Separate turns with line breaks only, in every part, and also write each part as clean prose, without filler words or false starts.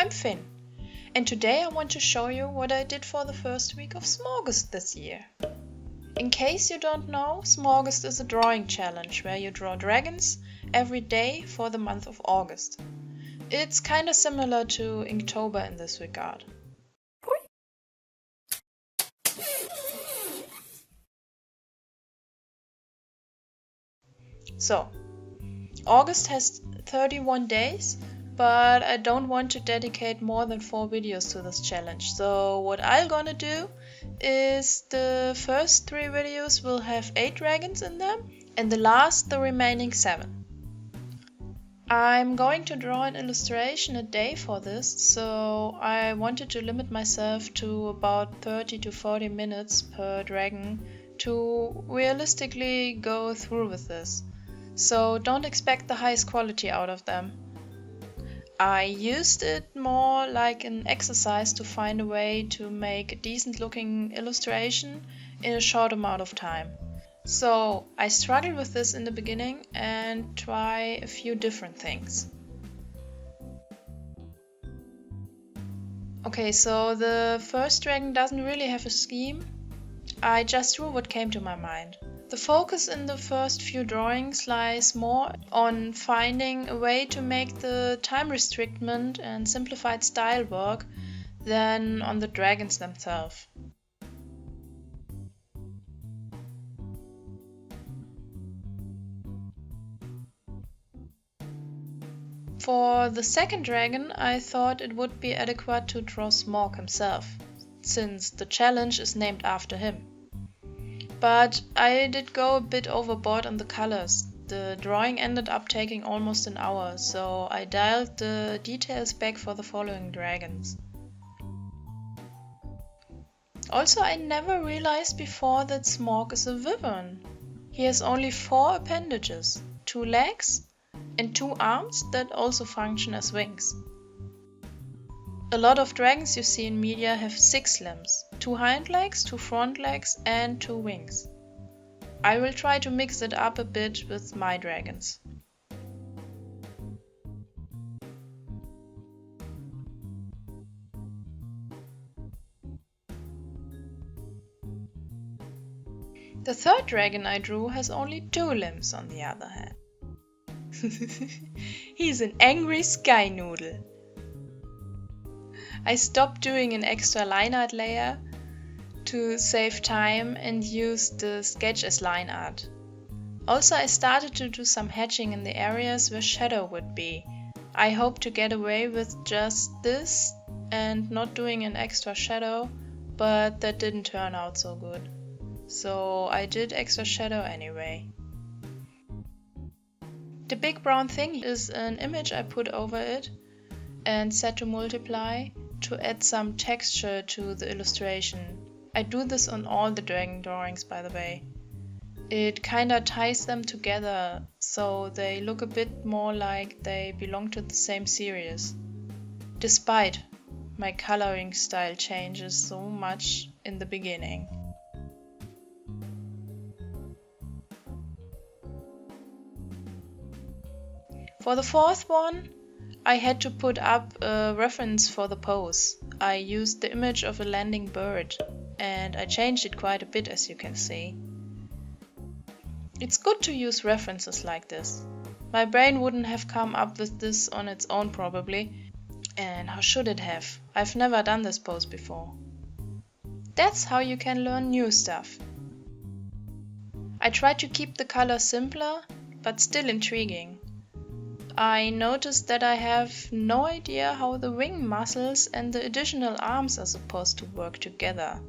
I'm Finn, and today I want to show you what I did for the first week of SMAUGUST this year. In case you don't know, SMAUGUST is a drawing challenge where you draw dragons every day for the month of August. It's kinda similar to Inktober in this regard. So, August has 31 days, but I don't want to dedicate more than 4 videos to this challenge. So what I'm gonna do is the first 3 videos will have 8 dragons in them and the remaining 7. I'm going to draw an illustration a day for this, so I wanted to limit myself to about 30 to 40 minutes per dragon to realistically go through with this. So don't expect the highest quality out of them. I used it more like an exercise to find a way to make a decent looking illustration in a short amount of time. So I struggled with this in the beginning and try a few different things. Okay, so the first dragon doesn't really have a scheme. I just drew what came to my mind. The focus in the first few drawings lies more on finding a way to make the time restriction and simplified style work than on the dragons themselves. For the second dragon, I thought it would be adequate to draw Smaug himself, since the challenge is named after him. But I did go a bit overboard on the colors. The drawing ended up taking almost an hour, so I dialed the details back for the following dragons. Also, I never realized before that Smaug is a wyvern. He has only 4 appendages, 2 legs and 2 arms that also function as wings. A lot of dragons you see in media have 6 limbs, 2 hind legs, 2 front legs and 2 wings. I will try to mix it up a bit with my dragons. The third dragon I drew has only 2 limbs on the other hand. He's an angry skynoodle. I stopped doing an extra line art layer to save time and used the sketch as line art. Also, I started to do some hatching in the areas where shadow would be. I hope to get away with just this and not doing an extra shadow, but that didn't turn out so good. So I did extra shadow anyway. The big brown thing is an image I put over it and set to multiply to add some texture to the illustration. I do this on all the dragon drawings, by the way. It kinda ties them together so they look a bit more like they belong to the same series, despite my coloring style changes so much in the beginning. For the fourth one, I had to put up a reference for the pose. I used the image of a landing bird and I changed it quite a bit, as you can see. It's good to use references like this. My brain wouldn't have come up with this on its own probably. And how should it have? I've never done this pose before. That's how you can learn new stuff. I tried to keep the color simpler, but still intriguing. I noticed that I have no idea how the wing muscles and the additional arms are supposed to work together.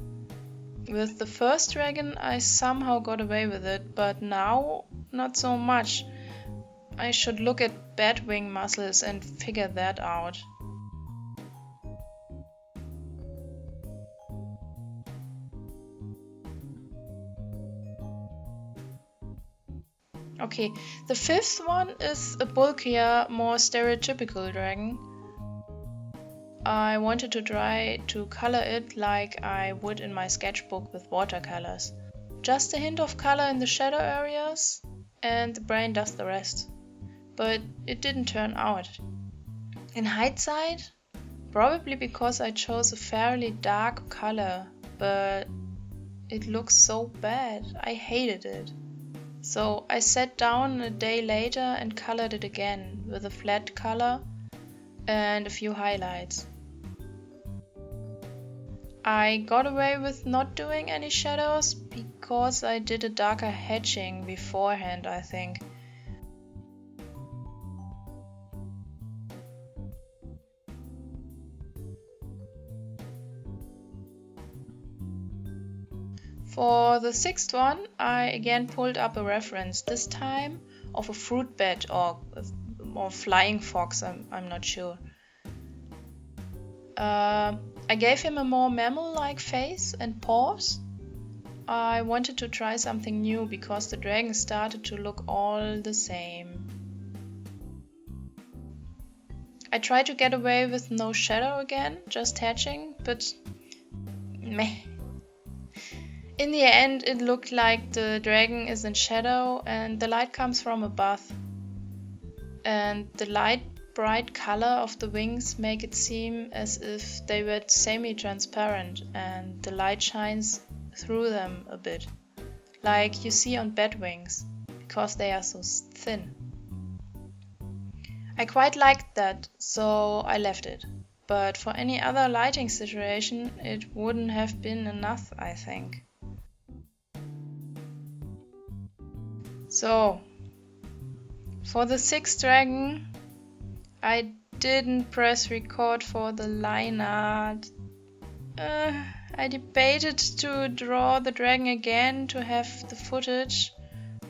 With the first dragon I somehow got away with it, but now not so much. I should look at bat wing muscles and figure that out. Okay, the fifth one is a bulkier, more stereotypical dragon. I wanted to try to color it like I would in my sketchbook with watercolors. Just a hint of color in the shadow areas and the brain does the rest. But it didn't turn out. In hindsight, Probably because I chose a fairly dark color, but it looks so bad. I hated it. So I sat down a day later and colored it again with a flat color and a few highlights. I got away with not doing any shadows because I did a darker hatching beforehand, I think. For the sixth one, I again pulled up a reference, this time of a fruit bat or flying fox, I'm not sure. I gave him a more mammal-like face and paws. I wanted to try something new because the dragon started to look all the same. I tried to get away with no shadow again, just hatching, but meh. In the end, it looked like the dragon is in shadow and the light comes from above. And the light bright color of the wings make it seem as if they were semi-transparent and the light shines through them a bit, like you see on bat wings, because they are so thin. I quite liked that, so I left it. But for any other lighting situation, it wouldn't have been enough, I think. So, for the sixth dragon, I didn't press record for the line art. I debated to draw the dragon again to have the footage,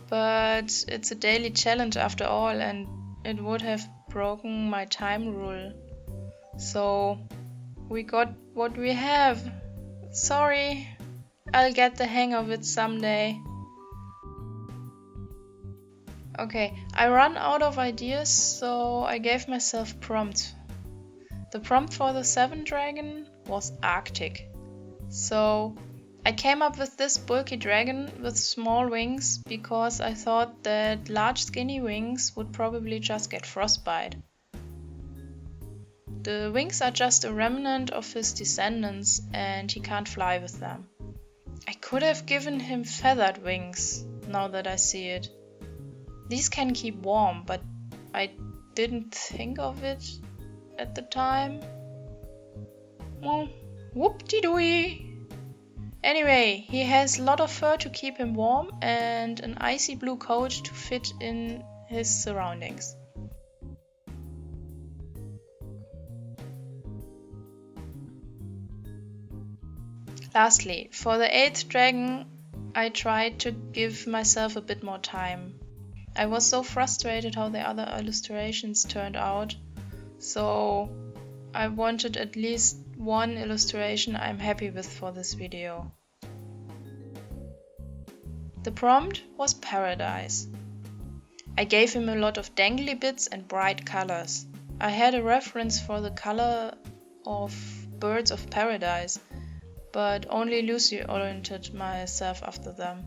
but it's a daily challenge after all and it would have broken my time rule. So we got what we have. Sorry, I'll get the hang of it someday. Okay, I ran out of ideas, so I gave myself a prompt. The prompt for the seventh dragon was Arctic. So I came up with this bulky dragon with small wings because I thought that large skinny wings would probably just get frostbite. The wings are just a remnant of his descendants and he can't fly with them. I could have given him feathered wings, now that I see it. These can keep warm, but I didn't think of it at the time. Well, whoop-de-dooey! Anyway, he has a lot of fur to keep him warm and an icy blue coat to fit in his surroundings. Lastly, for the eighth dragon, I tried to give myself a bit more time. I was so frustrated how the other illustrations turned out, so I wanted at least one illustration I'm happy with for this video. The prompt was Paradise. I gave him a lot of dangly bits and bright colors. I had a reference for the color of birds of paradise, but only loosely oriented myself after them.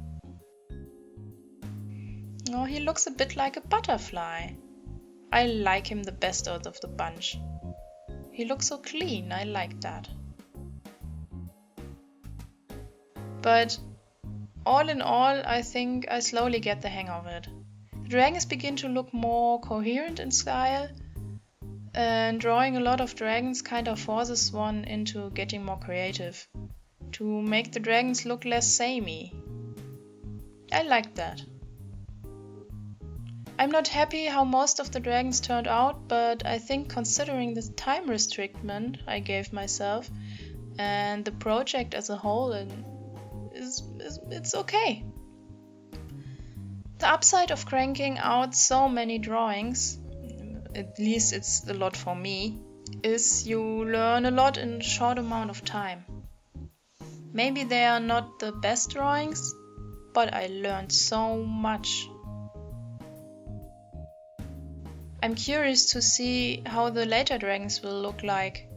Oh, he looks a bit like a butterfly. I like him the best out of the bunch. He looks so clean, I like that. But all in all, I think I slowly get the hang of it. The dragons begin to look more coherent in style, and drawing a lot of dragons kind of forces one into getting more creative, to make the dragons look less samey. I like that. I'm not happy how most of the dragons turned out, but I think considering the time restriction I gave myself and the project as a whole, it's okay. The upside of cranking out so many drawings, at least it's a lot for me, is you learn a lot in a short amount of time. Maybe they are not the best drawings, but I learned so much. I'm curious to see how the later dragons will look like,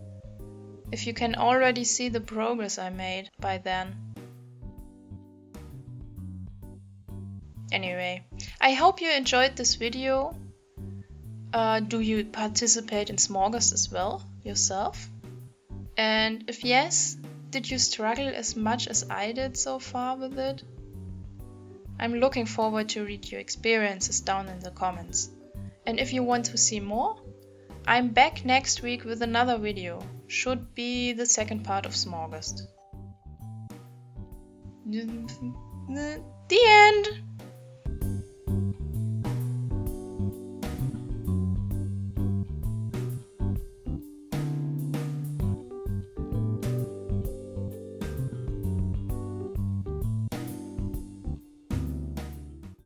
if you can already see the progress I made by then. Anyway, I hope you enjoyed this video. Do you participate in SMAUGUST as well, yourself? And if yes, did you struggle as much as I did so far with it? I'm looking forward to read your experiences down in the comments. And if you want to see more, I'm back next week with another video. Should be the second part of SMAUGUST. The end!